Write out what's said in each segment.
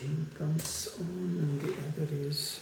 thing comes on and the other is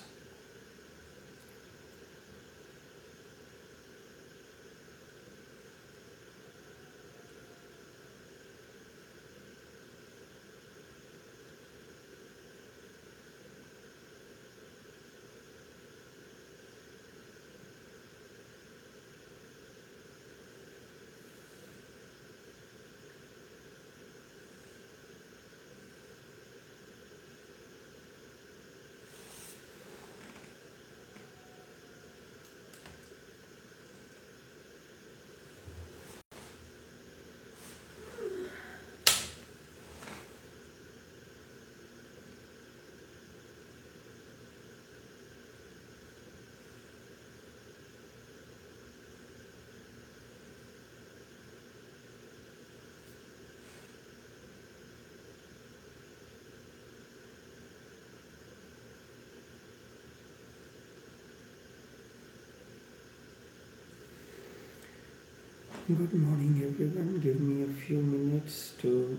good morning everyone. Give me a few minutes to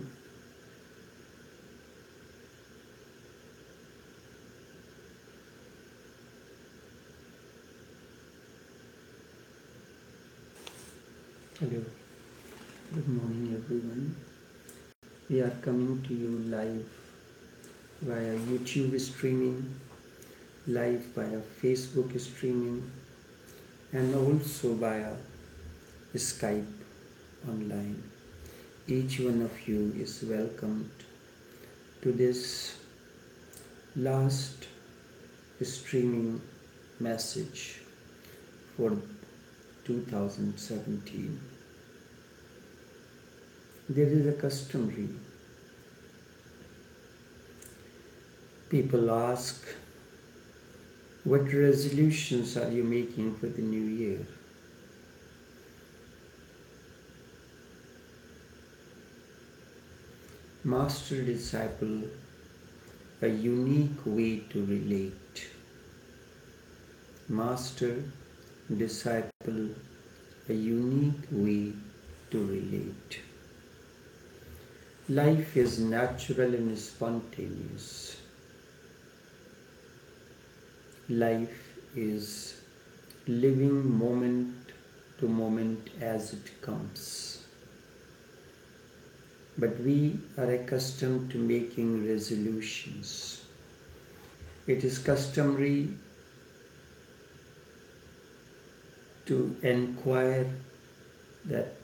hello. Good morning everyone. We are coming to you live via YouTube streaming, live via Facebook streaming, and also via Skype online. Each one of you is welcomed to this last streaming message for 2017. There is a customary. People ask, what resolutions are you making for the new year? Master disciple, a unique way to relate. Master disciple, a unique way to relate. Life is natural and spontaneous. Life is living moment to moment as it comes. But we are accustomed to making resolutions. It is customary to inquire that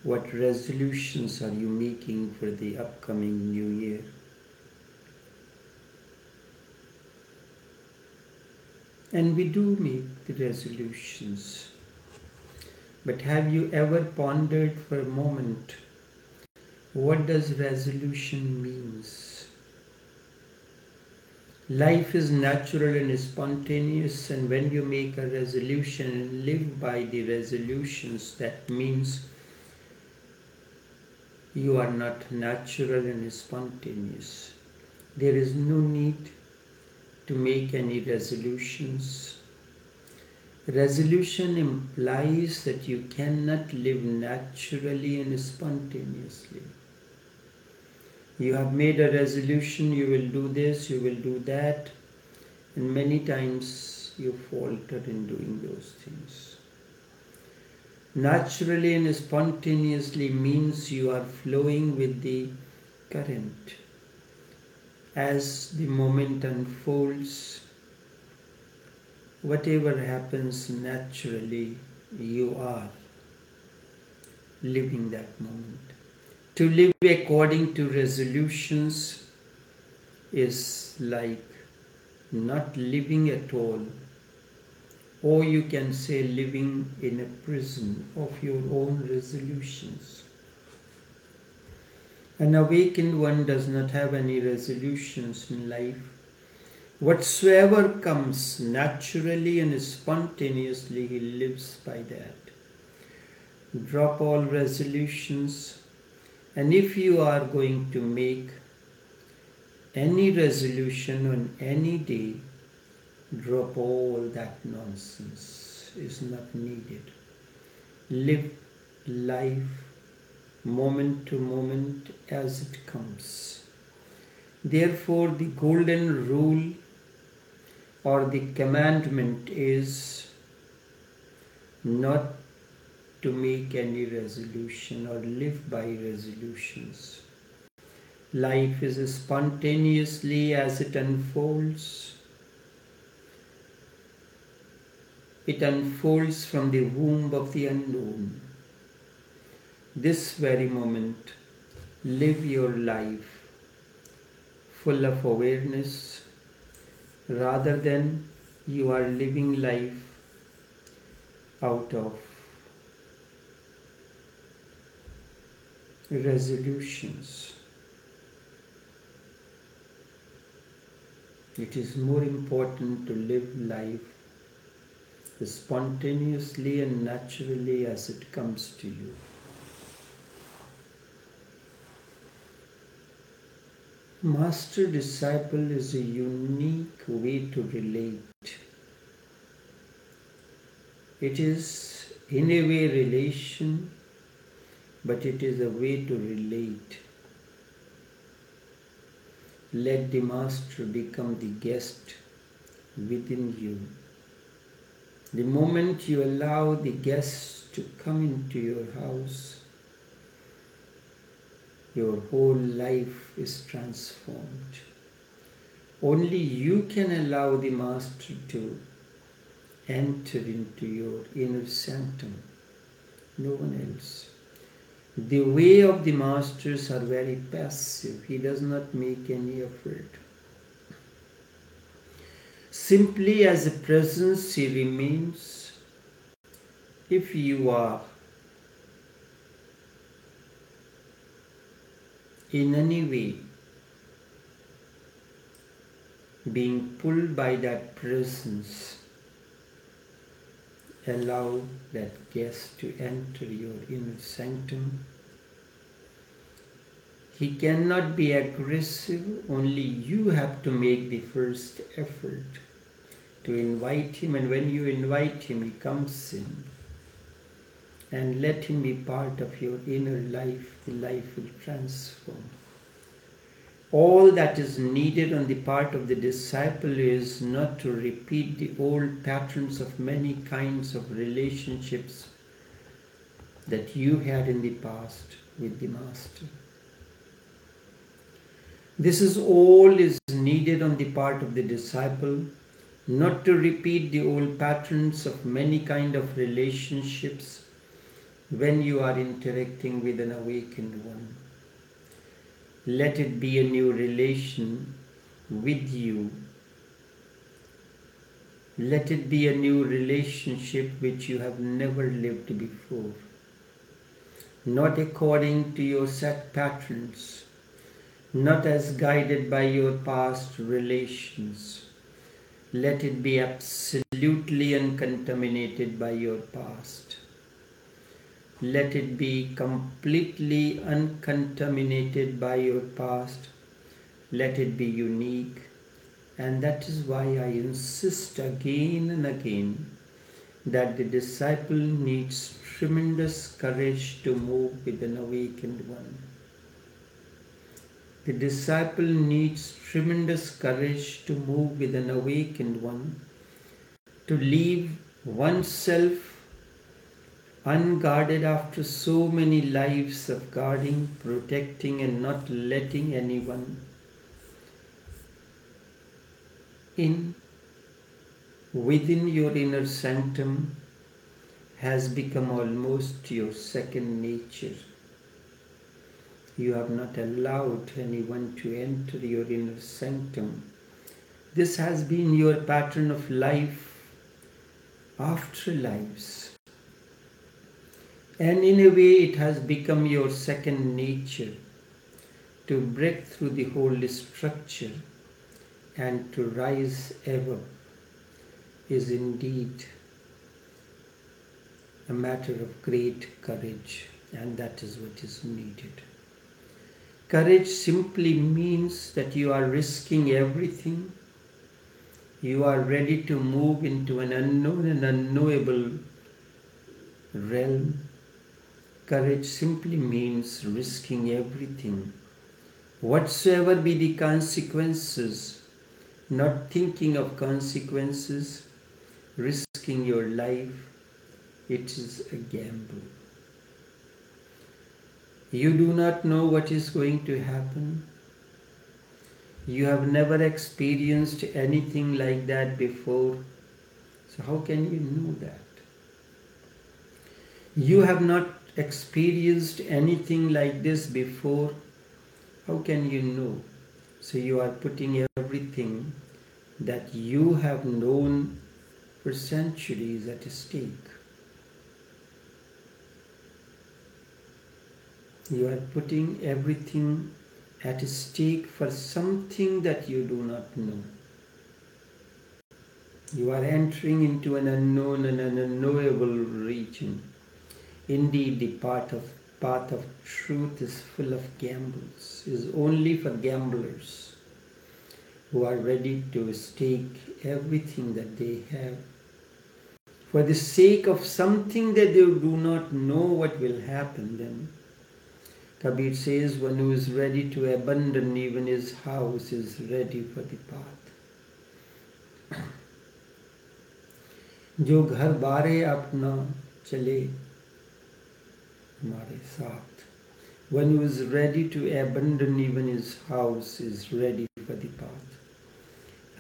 what resolutions are you making for the upcoming new year? And we do make the resolutions. But have you ever pondered for a moment, what does resolution means? Life is natural and spontaneous, and when you make a resolution and live by the resolutions, that means you are not natural and spontaneous. There is no need to make any resolutions. Resolution implies that you cannot live naturally and spontaneously. You have made a resolution, you will do this, you will do that, and many times you falter in doing those things. Naturally and spontaneously means you are flowing with the current. As the moment unfolds, whatever happens naturally, you are living that moment. To live according to resolutions is like not living at all, or you can say living in a prison of your own resolutions. An awakened one does not have any resolutions in life. Whatsoever comes naturally and spontaneously, he lives by that. Drop all resolutions. And if you are going to make any resolution on any day, drop all that nonsense. Is not needed. Live life moment to moment as it comes. Therefore, the golden rule or the commandment is not to make any resolution or live by resolutions. Life is spontaneously as it unfolds. It unfolds from the womb of the unknown. This very moment, live your life full of awareness rather than you are living life out of resolutions. It is more important to live life spontaneously and naturally as it comes to you. Master-disciple is a unique way to relate. It is in a way relation, but it is a way to relate. Let the Master become the guest within you. The moment you allow the guest to come into your house, your whole life is transformed. Only you can allow the Master to enter into your inner sanctum, no one else. The way of the Masters are very passive. He does not make any effort. Simply as a presence he remains. If you are in any way being pulled by that presence, allow that guest to enter your inner sanctum. He cannot be aggressive, only you have to make the first effort to invite him, and when you invite him, he comes in. And let him be part of your inner life, the life will transform. All that is needed on the part of the disciple is not to repeat the old patterns of many kinds of relationships that you had in the past with the Master. This is all is needed on the part of the disciple, not to repeat the old patterns of many kind of relationships when you are interacting with an awakened one. Let it be a new relation with you. Let it be a new relationship which you have never lived before. Not according to your set patterns, not as guided by your past relations. Let it be absolutely uncontaminated by your past. Let it be completely uncontaminated by your past. Let it be unique. And that is why I insist again and again that the disciple needs tremendous courage to move with an awakened one. The disciple needs tremendous courage to move with an awakened one, to leave oneself unguarded after so many lives of guarding, protecting, and not letting anyone in. Within your inner sanctum has become almost your second nature. You have not allowed anyone to enter your inner sanctum. This has been your pattern of life after lives. And in a way it has become your second nature to break through the whole structure and to rise ever is indeed a matter of great courage, and that is what is needed. Courage simply means that you are risking everything. You are ready to move into an unknown and unknowable realm. Courage simply means risking everything, Whatsoever be the consequences, not thinking of consequences, risking your life, it is a gamble. You do not know what is going to happen. You have never experienced anything like that before. So how can you know that? You have not experienced anything like this before. How can you know? So you are putting everything that you have known for centuries at stake. You are putting everything at stake for something that you do not know. You are entering into an unknown and an unknowable region. Indeed, the path of truth is full of gambles, is only for gamblers who are ready to stake everything that they have for the sake of something that they do not know what will happen then. Kabir says, one who is ready to abandon even his house is ready for the path. जो घर बारे अपना चले हमारे साथ. One who is ready to abandon even his house is ready for the path.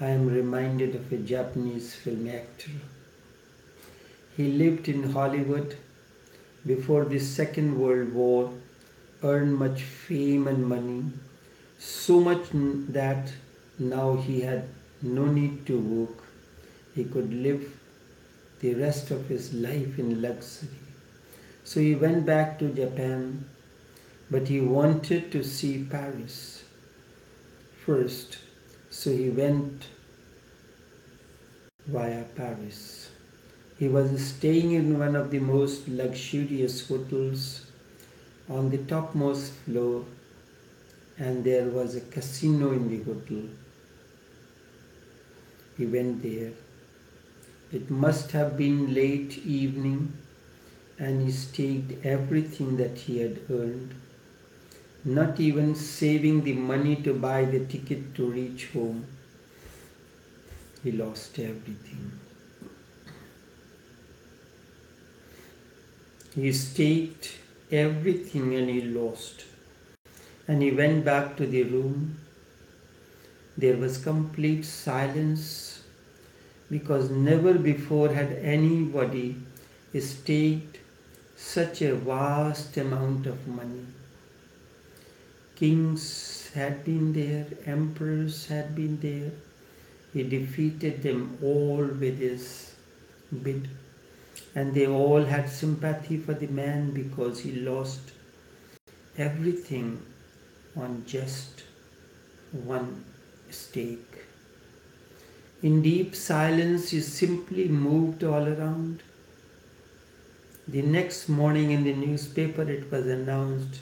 I am reminded of a Japanese film actor. He lived in Hollywood before the Second World War, earned much fame and money, so much that now he had no need to work. He could live the rest of his life in luxury. So he went back to Japan, but he wanted to see Paris first. So he went via Paris. He was staying in one of the most luxurious hotels on the topmost floor, and there was a casino in the hotel. He went there. It must have been late evening, and he staked everything that he had earned, not even saving the money to buy the ticket to reach home. He lost everything. He staked everything and he lost. And he went back to the room. There was complete silence because never before had anybody staked such a vast amount of money. Kings had been there, emperors had been there. He defeated them all with his bid. And they all had sympathy for the man because he lost everything on just one stake. In deep silence, he simply moved all around. The next morning in the newspaper, it was announced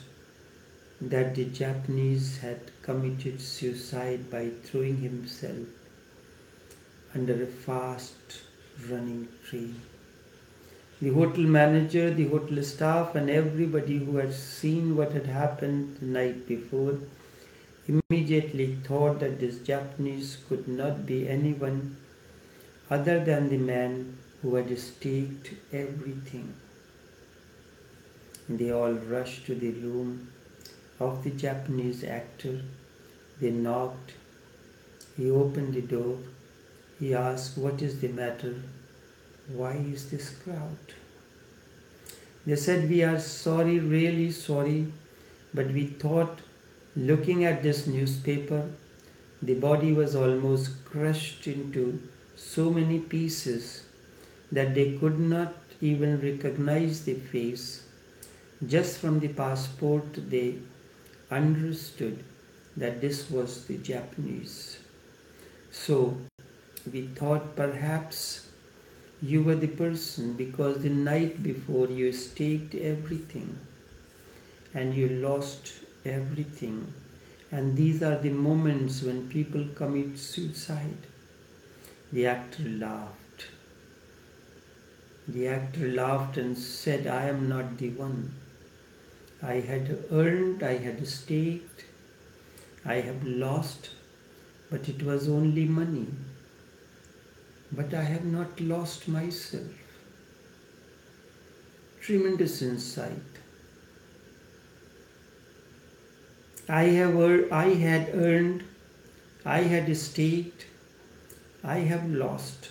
that the Japanese had committed suicide by throwing himself under a fast-running train. The hotel manager, the hotel staff, and everybody who had seen what had happened the night before immediately thought that this Japanese could not be anyone other than the man who had staked everything. They all rushed to the room of the Japanese actor. They knocked. He opened the door. He asked, "What is the matter? Why is this crowd?" They said, "We are sorry, really sorry, but we thought, looking at this newspaper, the body was almost crushed into so many pieces that they could not even recognize the face. Just from the passport, they understood that this was the Japanese. So we thought perhaps you were the person because the night before you staked everything and you lost everything. And these are the moments when people commit suicide." The actor laughed. The actor laughed and said, "I am not the one. I had earned, I had staked, I have lost, but it was only money. But I have not lost myself. Tremendous insight. I had earned, I had staked, I have lost,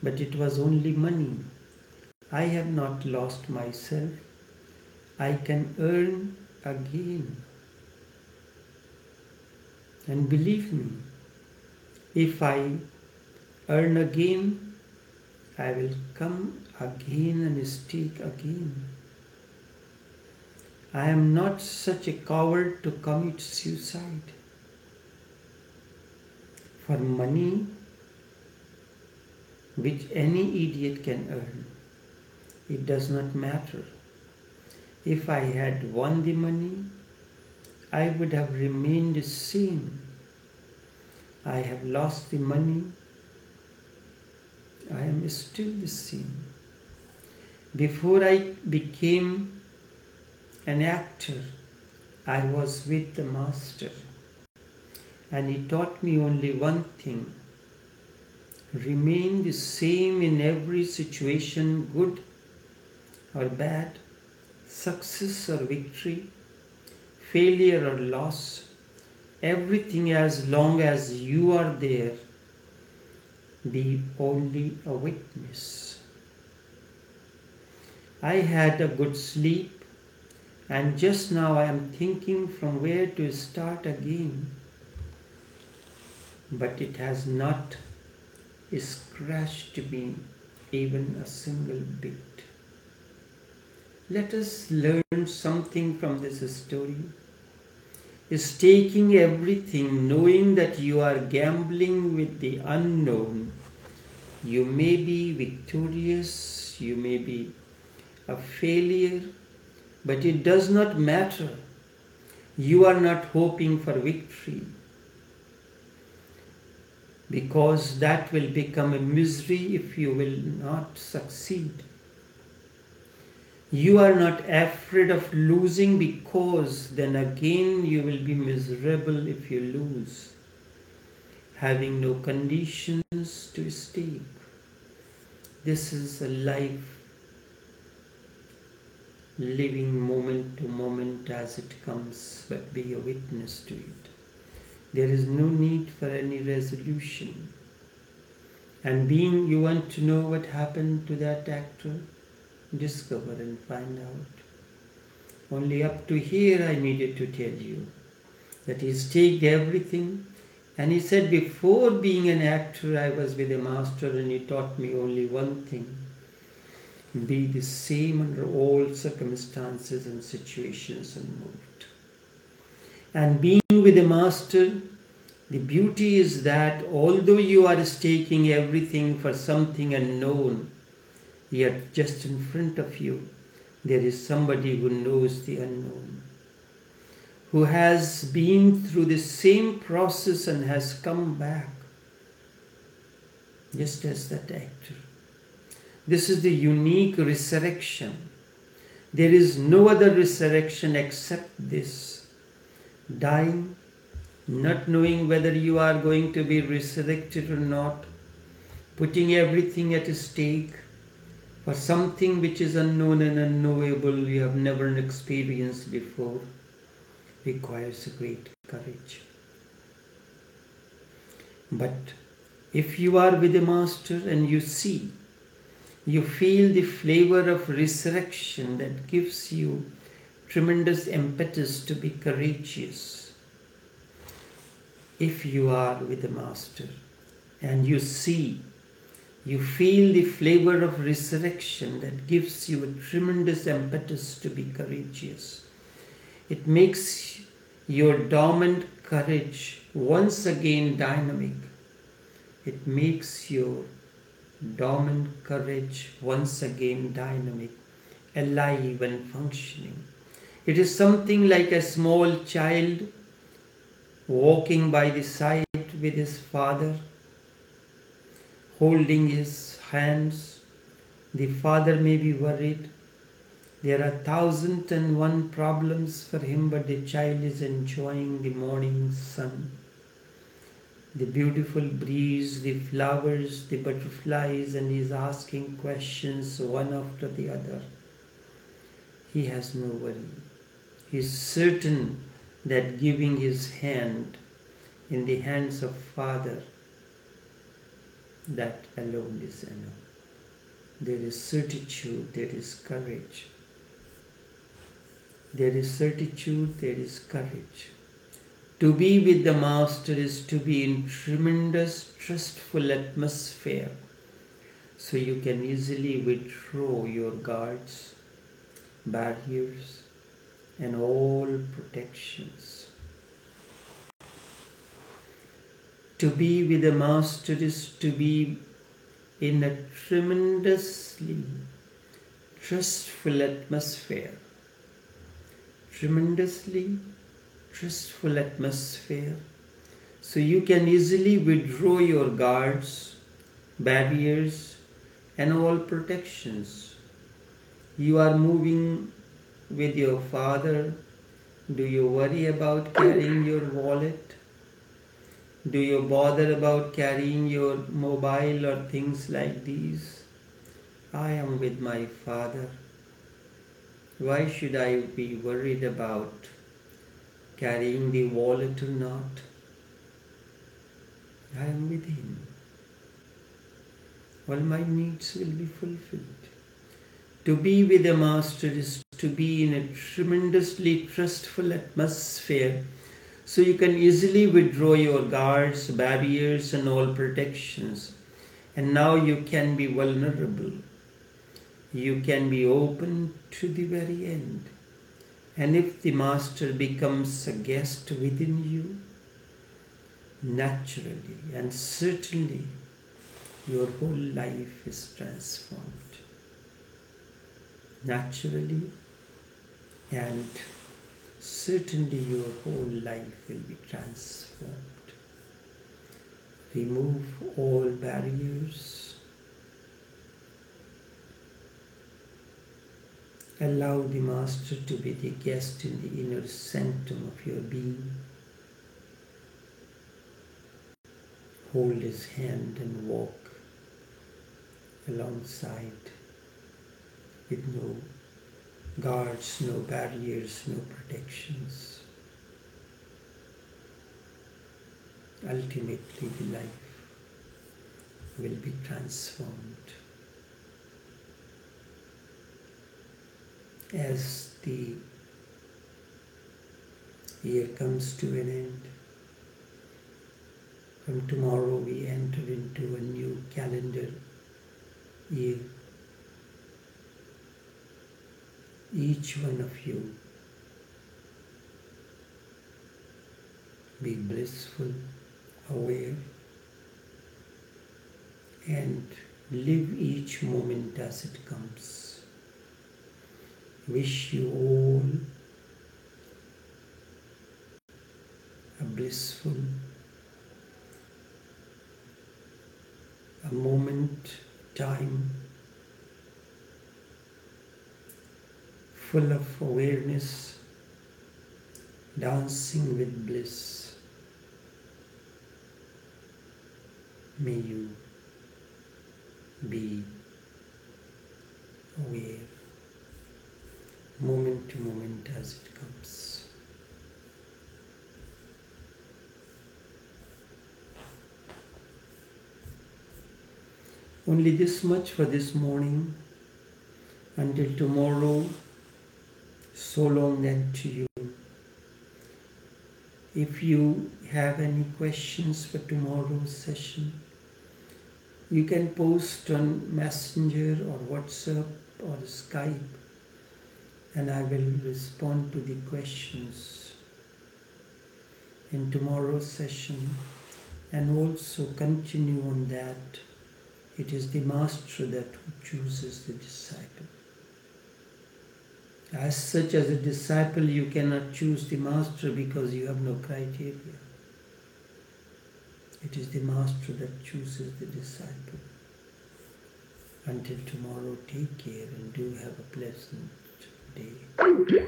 but it was only money. I have not lost myself. I can earn again. And believe me, if I earn again, I will come again and stake again. I am not such a coward to commit suicide. For money, which any idiot can earn, it does not matter. If I had won the money, I would have remained the same. I have lost the money. I am still the same. Before I became an actor, I was with the Master. And he taught me only one thing. Remain the same in every situation, good or bad, success or victory, failure or loss, everything as long as you are there, be only a witness. I had a good sleep, and just now I am thinking from where to start again, but it has not scratched me even a single bit. Let us learn something from this story. Is taking everything, knowing that you are gambling with the unknown. You may be victorious, you may be a failure, but it does not matter. You are not hoping for victory, because that will become a misery if you will not succeed. You are not afraid of losing, because then again you will be miserable if you lose, having no conditions to stake. This is a life, living moment to moment as it comes, but be a witness to it. There is no need for any resolution. And being you want to know what happened to that actor, discover and find out. Only up to here I needed to tell you that he staked everything, and he said, before being an actor I was with a master and he taught me only one thing: be the same under all circumstances and situations unmoved. And being with a master, the beauty is that although you are staking everything for something unknown, yet just in front of you, there is somebody who knows the unknown, who has been through the same process and has come back, just as that actor. This is the unique resurrection. There is no other resurrection except this. Dying, not knowing whether you are going to be resurrected or not, putting everything at stake, for something which is unknown and unknowable, you have never experienced before, requires a great courage. But if you are with the Master and you see, you feel the flavor of resurrection that gives you tremendous impetus to be courageous. If you are with the Master and you see, you feel the flavor of resurrection that gives you a tremendous impetus to be courageous. It makes your dormant courage once again dynamic. It makes your dormant courage once again dynamic, alive and functioning. It is something like a small child walking by the side with his father, holding his hands. The father may be worried. There are 1,001 problems for him, but the child is enjoying the morning sun, the beautiful breeze, the flowers, the butterflies, and he is asking questions one after the other. He has no worry. He is certain that giving his hand in the hands of Father, that alone is enough. There is certitude, there is courage. There is certitude, there is courage. To be with the Master is to be in tremendous, trustful atmosphere. So you can easily withdraw your guards, barriers, and all protections. To be with the Master is to be in a tremendously trustful atmosphere. Tremendously trustful atmosphere. So you can easily withdraw your guards, barriers, and all protections. You are moving with your Father. Do you worry about carrying your wallet? Do you bother about carrying your mobile or things like these? I am with my Father. Why should I be worried about carrying the wallet or not? I am with Him. All my needs will be fulfilled. To be with the Master is to be in a tremendously trustful atmosphere, so you can easily withdraw your guards, barriers, and all protections. And now you can be vulnerable. You can be open to the very end. And if the Master becomes a guest within you, naturally and certainly your whole life is transformed. Naturally and certainly your whole life will be transformed. Remove all barriers. Allow the Master to be the guest in the inner sanctum of your being. Hold his hand and walk alongside with no guards, no barriers, no protections. Ultimately, the life will be transformed. As the year comes to an end, from tomorrow we enter into a new calendar year. Each one of you be blissful, aware, and live each moment as it comes. Wish you all a blissful, a moment, time, full of awareness, dancing with bliss. May you be aware, moment to moment as it comes. Only this much for this morning. Until tomorrow, so long then to you. If you have any questions for tomorrow's session, you can post on Messenger or WhatsApp or Skype, and I will respond to the questions in tomorrow's session, and also continue on that. It is the Master that who chooses the disciple. As such, as a disciple, you cannot choose the Master because you have no criteria. It is the Master that chooses the disciple. Until tomorrow, take care and do have a pleasant day.